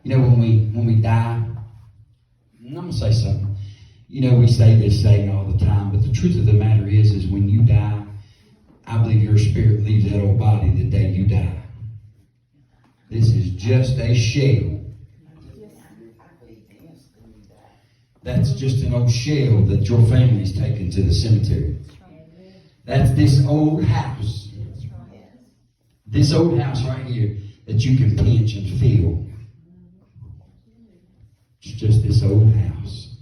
You know, when we die, and I'm going to say something. You know, we say this saying all the time, but the truth of the matter is when you die, I believe your spirit leaves that old body the day you die. This is just a shell. That's just an old shell that your family's taken to the cemetery. That's this old house. This old house right here that you can pinch and feel. It's just this old house.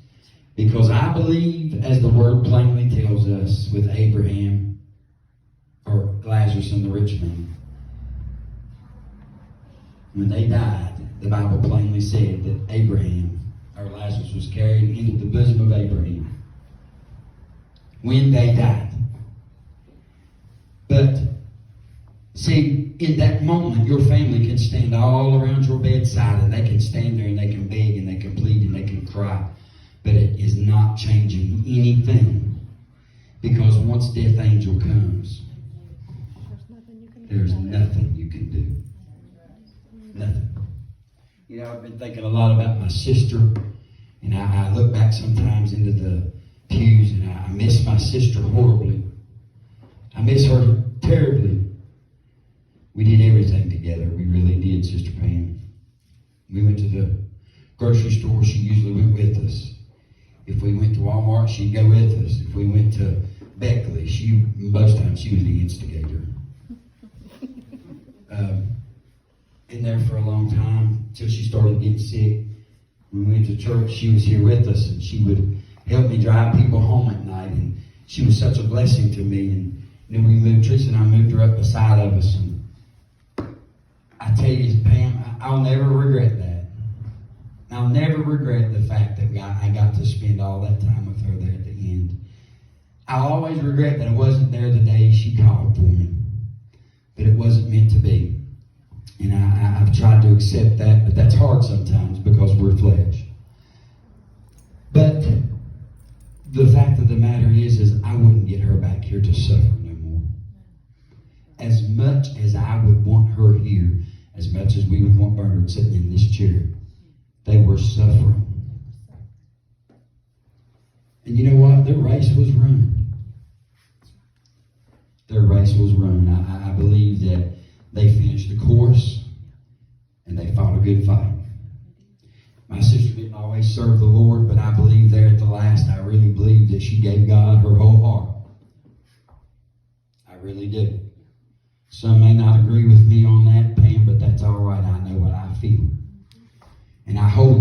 Because I believe, as the word plainly tells us with Abraham, or Lazarus and the rich man, when they died, the Bible plainly said that Abraham, or Lazarus, was carried into the bosom of Abraham when they died. But, see, in that moment, your family can stand all around your bedside, and they can stand there and they can beg and they can plead and they can cry. But it is not changing anything. Because once death angel comes, there's nothing you can do. Nothing. You know, I've been thinking a lot about my sister, and I look back sometimes into the pews, and I miss my sister horribly. I miss her terribly. We did everything together. We really did, Sister Pam. We went to the grocery store. She usually went with us. If we went to Walmart, she'd go with us. If we went to Beckley, most times she was the instigator. In there for a long time till she started getting sick. When we went to church, she was here with us, and she would help me drive people home at night, and she was such a blessing to me. And then we moved, Teresa and I moved her up beside of us, and I tell you, Pam, I'll never regret that. I'll never regret the fact that I got to spend all that time with her there at the end. I'll always regret that I wasn't there the day she called for me, but it wasn't meant to be. And I've tried to accept that, but that's hard sometimes because we're flesh. But the fact of the matter is I wouldn't get her back here to suffer no more. As much as I would want her here, as much as we would want Bernard sitting in this chair, they were suffering. And you know what? Their race was run. Their race was run. I believe that they finished the course and they fought a good fight. My sister didn't always serve the Lord, but I believe there at the last, I really believe that she gave God her whole heart. I really do. Some may not agree with me on that, Pam, but that's all right. I know what I feel. And I hope